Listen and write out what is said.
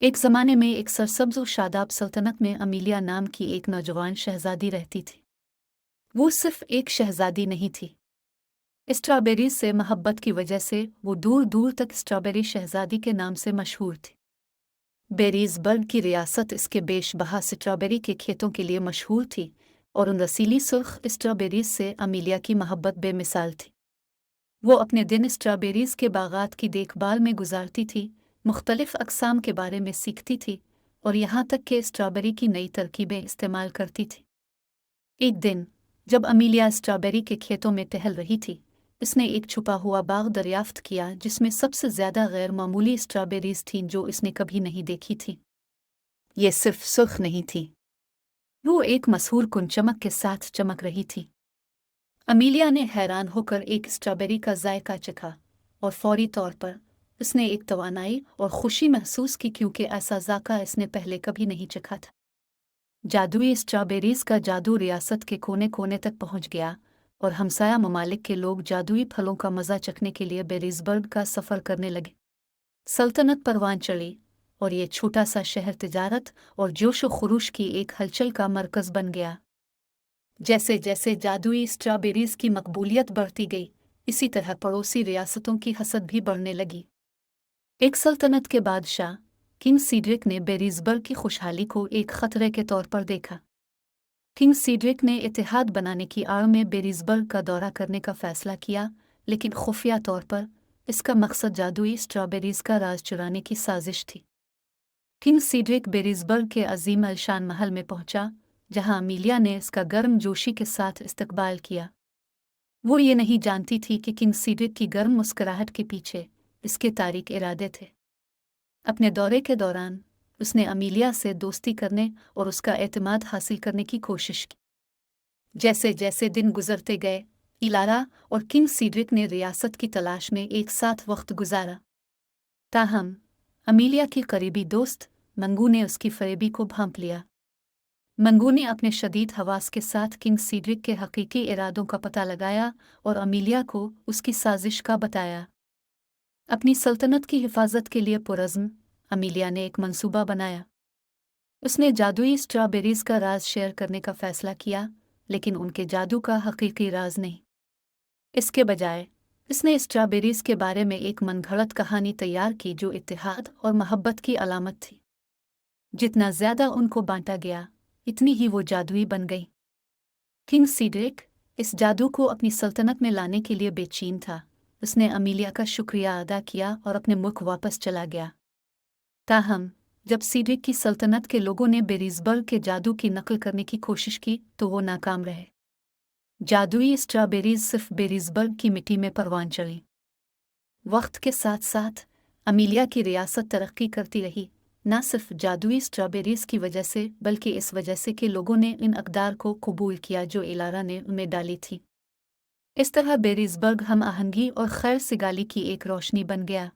एक ज़माने में एक सरसब्ज़ और शादाब सल्तनत में अमीलिया नाम की एक नौजवान शहज़ादी रहती थी। वो सिर्फ एक शहज़ादी नहीं थी। स्ट्रॉबेरीज से मोहब्बत की वजह से वो दूर दूर तक स्ट्रॉबेरी शहज़ादी के नाम से मशहूर थी। बेरीज़बर्ग की रियासत इसके बेशबहा स्ट्रॉबेरी के खेतों के लिए मशहूर थी और उन रसीली सुर्ख स्ट्रॉबेरीज से अमीलिया की मोहब्बत बेमिसाल थी। वो अपने दिन स्ट्रॉबेरीज के बागात की देखभाल में गुजारती थी, मुख्तलिफ अक़साम के बारे में सीखती थी और यहाँ तक कि स्ट्रॉबेरी की नई तरकीबें इस्तेमाल करती थी। एक दिन जब अमीलिया स्ट्रॉबेरी के खेतों में टहल रही थी, इसने एक छुपा हुआ बाग दरियाफ्त किया जिसमें सबसे ज़्यादा गैर मामूली स्ट्रॉबेरीज थीं जो इसने कभी नहीं देखी थी। ये सिर्फ सुर्ख नहीं थी, वो एक मशहूर कुन चमक के साथ चमक रही थी। अमीलिया ने हैरान होकर एक स्ट्रॉबेरी का जायका चखा और फौरी तौर पर उसने एक तवानाई और खुशी महसूस की क्योंकि ऐसा जायका इसने पहले कभी नहीं चखा था। जादुई स्ट्रॉबेरीज का जादू रियासत के कोने कोने तक पहुंच गया और हमसाया ममालिक के लोग जादुई फलों का मज़ा चखने के लिए बेरीज़बर्ग का सफ़र करने लगे। सल्तनत परवान चढ़ी और ये छोटा सा शहर तिजारत और जोश व खरूश की एक हलचल का मरकज़ बन गया। जैसे जैसे जादुई स्ट्रॉबेरीज की मकबूलियत बढ़ती गई, इसी तरह पड़ोसी रियासतों की हसद भी बढ़ने लगी। एक सल्तनत के बादशाह किंग सीड्रिक ने बेरीज़बर्ग की खुशहाली को एक खतरे के तौर पर देखा। किंग सीड्रिक ने इत्तेहाद बनाने की आड़ में बेरीज़बर्ग का दौरा करने का फैसला किया, लेकिन खुफिया तौर पर इसका मकसद जादुई स्ट्रॉबेरीज का राज चुराने की साजिश थी। किंग सीड्रिक बेरीज़बर्ग के अजीम अलशान महल में पहुंचा, जहां अमीलिया ने इसका गर्म जोशी के साथ इस्तकबाल किया। वो ये नहीं जानती थी कि किंग सीड्रिक की गर्म मुस्कुराहट के पीछे इसके तारीक इरादे थे। अपने दौरे के दौरान उसने अमीलिया से दोस्ती करने और उसका एतमाद हासिल करने की कोशिश की। जैसे जैसे दिन गुजरते गए, इलारा और किंग सीड्रिक ने रियासत की तलाश में एक साथ वक्त गुजारा। ताहम अमीलिया की करीबी दोस्त मंगू ने उसकी फरेबी को भांप लिया। मंगू ने अपने शदीद हवास के साथ किंग सीड्रिक के हकीकी इरादों का पता लगाया और अमीलिया को उसकी साजिश का बताया। अपनी सल्तनत की हिफाजत के लिए पुरज़्म अमीलिया ने एक मंसूबा बनाया। उसने जादुई स्ट्रॉबेरीज का राज शेयर करने का फैसला किया, लेकिन उनके जादू का हकीकी राज नहीं। इसके बजाय इसने स्ट्रॉबेरीज के बारे में एक मनगढ़ंत कहानी तैयार की जो इत्तेहाद और मोहब्बत की अलामत थी। जितना ज़्यादा उनको बांटा गया, इतनी ही वो जादुई बन गई। किंग सीड्रिक इस जादू को अपनी सल्तनत में लाने के लिए बेचैन था। उसने अमीलिया का शुक्रिया अदा किया और अपने मुल्क वापस चला गया। ताहम जब सीड्रिक की सल्तनत के लोगों ने बेरीज़बर्ग के जादू की नकल करने की कोशिश की तो वो नाकाम रहे। जादुई स्ट्रॉबेरीज सिर्फ बेरीज़बर्ग की मिट्टी में परवान चढ़ी। वक्त के साथ साथ अमीलिया की रियासत तरक्की करती रही, न सिर्फ जादुई स्ट्रॉबेरीज की वजह से बल्कि इस वजह से कि लोगों ने इन अक़दार को कबूल किया जो इलारा ने उनमें डाली थी। इस तरह बेरीज़बर्ग हम आहंगी और खैर सिगाली की एक रोशनी बन गया।